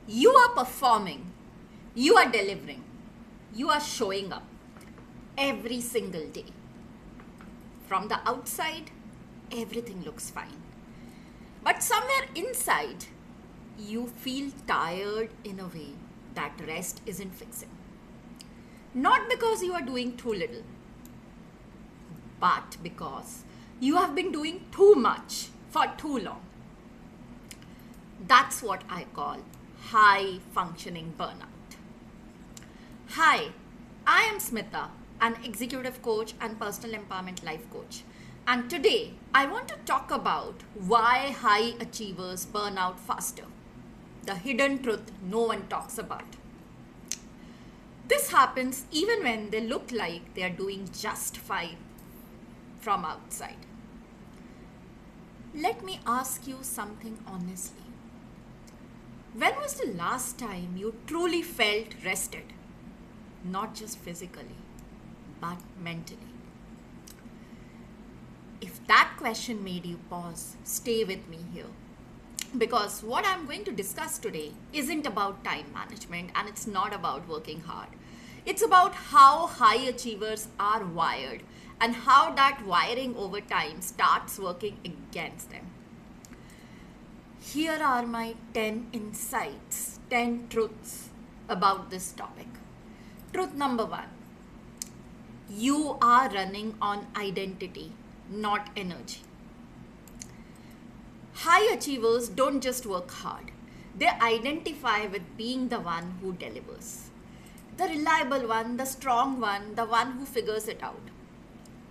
You are performing, you are delivering, you are showing up every single day. From the outside, everything looks fine. But somewhere inside, you feel tired in a way that rest isn't fixing. Not because you are doing too little, but because you have been doing too much for too long. That's what I call high functioning burnout. Hi, I am Smita, an executive coach and personal empowerment life coach. And today I want to talk about why high achievers burn out faster. The hidden truth no one talks about. This happens even when they look like they are doing just fine from outside. Let me ask you something honestly. When was the last time you truly felt rested? Not just physically, but mentally. If that question made you pause, stay with me here. Because what I'm going to discuss today isn't about time management and it's not about working hard. It's about how high achievers are wired and how that wiring over time starts working against them. Here are my 10 insights, 10 truths about this topic. Truth number 1. You are running on identity, not energy. High achievers don't just work hard. They identify with being the one who delivers. The reliable one, the strong one, the one who figures it out.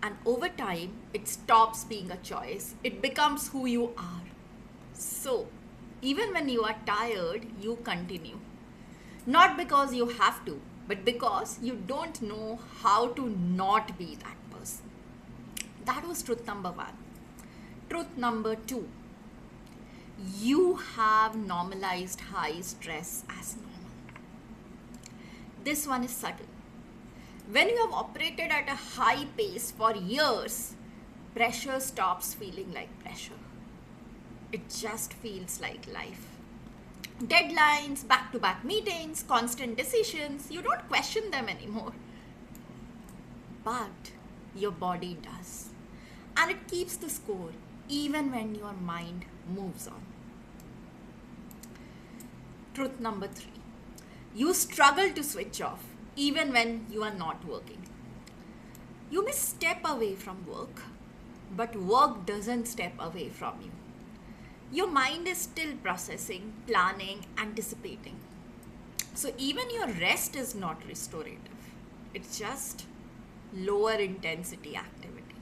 And over time, it stops being a choice. It becomes who you are. So, even when you are tired, you continue. Not because you have to, but because you don't know how to not be that person. That was truth number 1. Truth number 2. You have normalized high stress as normal. This one is subtle. When you have operated at a high pace for years, pressure stops feeling like pressure. It just feels like life. Deadlines, back-to-back meetings, constant decisions, you don't question them anymore. But your body does. And it keeps the score even when your mind moves on. Truth number 3. You struggle to switch off even when you are not working. You may step away from work, but work doesn't step away from you. Your mind is still processing, planning, anticipating. So even your rest is not restorative. It's just lower intensity activity.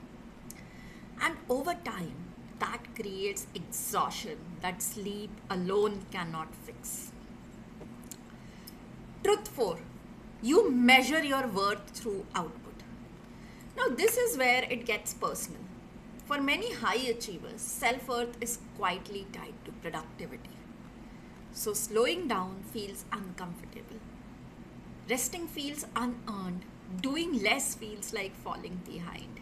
And over time, that creates exhaustion that sleep alone cannot fix. Truth 4. You measure your worth through output. Now this is where it gets personal. For many high achievers, self-worth is quietly tied to productivity. So slowing down feels uncomfortable. Resting feels unearned. Doing less feels like falling behind.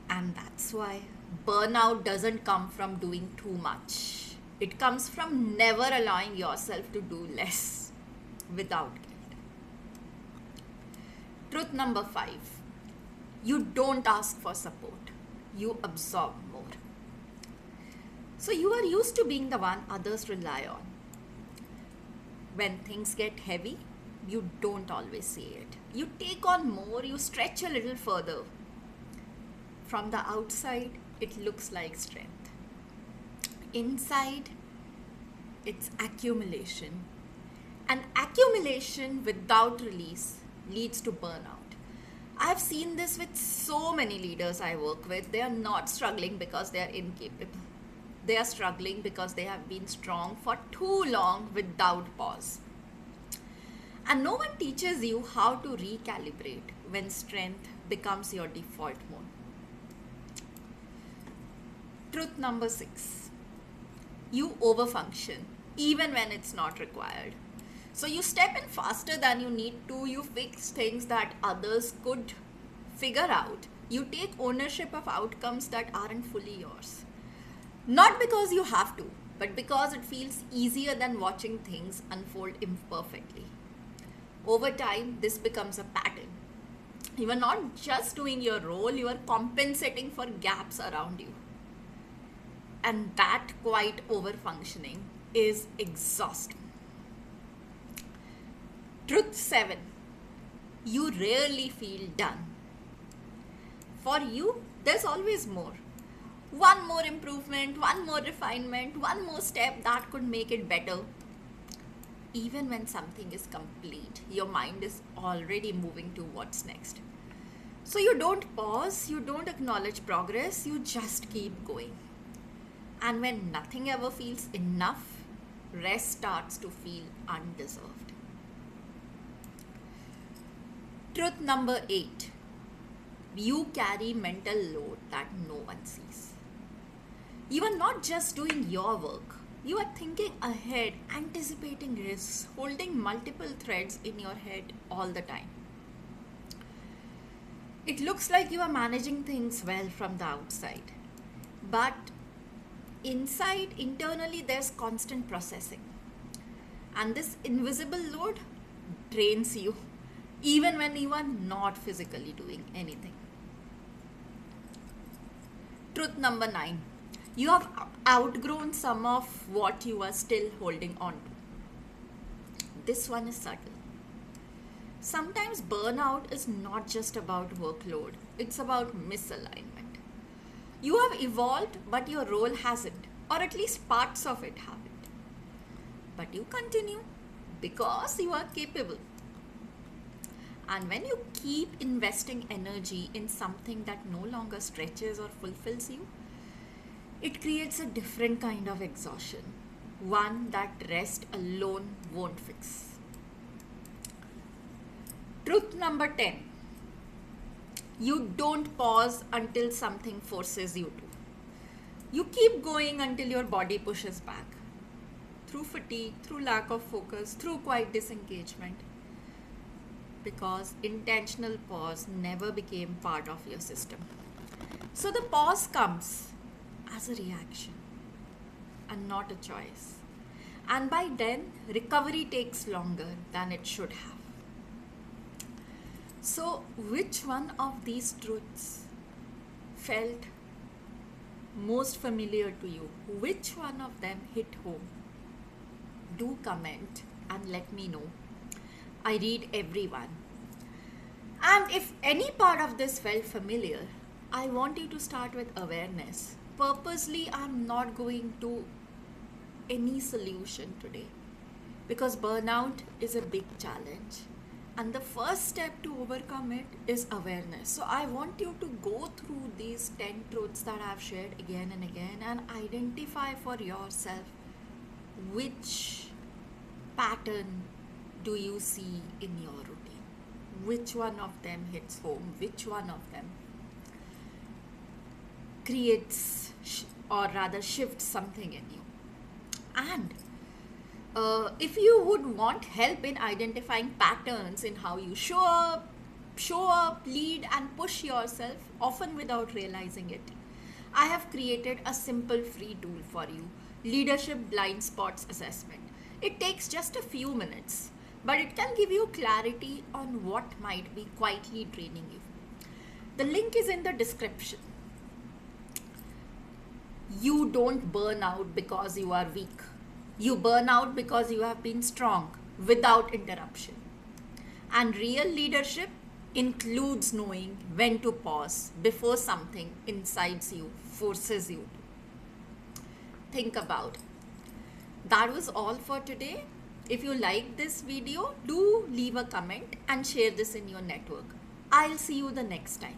And that's why burnout doesn't come from doing too much. It comes from never allowing yourself to do less without guilt. Truth number 5. You don't ask for support. You absorb more. So you are used to being the one others rely on. When things get heavy, you don't always say it. You take on more, you stretch a little further. From the outside, it looks like strength. Inside, it's accumulation. And accumulation without release leads to burnout. I've seen this with so many leaders I work with. They are not struggling because they are incapable. They are struggling because they have been strong for too long without pause. And no one teaches you how to recalibrate when strength becomes your default mode. Truth number 6. You overfunction even when it's not required. So you step in faster than you need to. You fix things that others could figure out. You take ownership of outcomes that aren't fully yours. Not because you have to, but because it feels easier than watching things unfold imperfectly. Over time, this becomes a pattern. You are not just doing your role, you are compensating for gaps around you. And that quiet overfunctioning is exhausting. Truth 7. You rarely feel done. For you, there's always more. One more improvement, one more refinement, one more step that could make it better. Even when something is complete, your mind is already moving to what's next. So you don't pause, you don't acknowledge progress, you just keep going. And when nothing ever feels enough, rest starts to feel undeserved. Truth number 8. You carry mental load that no one sees. You are not just doing your work. You are thinking ahead, anticipating risks, holding multiple threads in your head all the time. It looks like you are managing things well from the outside. But inside, internally, there's constant processing. And this invisible load drains you, even when you are not physically doing anything. Truth number 9. You have outgrown some of what you are still holding on to. This one is subtle. Sometimes burnout is not just about workload, it's about misalignment. You have evolved, but your role hasn't, or at least parts of it haven't. But you continue because you are capable. And when you keep investing energy in something that no longer stretches or fulfills you, it creates a different kind of exhaustion, one that rest alone won't fix. Truth number 10. You don't pause until something forces you to. You keep going until your body pushes back. Through fatigue, through lack of focus, through quiet disengagement. Because intentional pause never became part of your system. So the pause comes as a reaction and not a choice. And by then, recovery takes longer than it should have. So, which one of these truths felt most familiar to you? Which one of them hit home? Do comment and let me know. I read everyone. And if any part of this felt familiar, I want you to start with awareness. Purposely, I'm not going to any solution today because burnout is a big challenge. And the first step to overcome it is awareness. So I want you to go through these 10 truths that I've shared again and again and identify for yourself which pattern do you see in your routine. Which one of them hits home? Which one of them creates or rather shifts something in you? And if you would want help in identifying patterns in how you show up, lead and push yourself, often without realizing it, I have created a simple free tool for you, Leadership Blind Spots Assessment. It takes just a few minutes, but it can give you clarity on what might be quietly draining you. The link is in the description. You don't burn out because you are weak. You burn out because you have been strong without interruption. And real leadership includes knowing when to pause before something inside you forces you to. Think about it. That was all for today. If you like this video, do leave a comment and share this in your network. I'll see you the next time.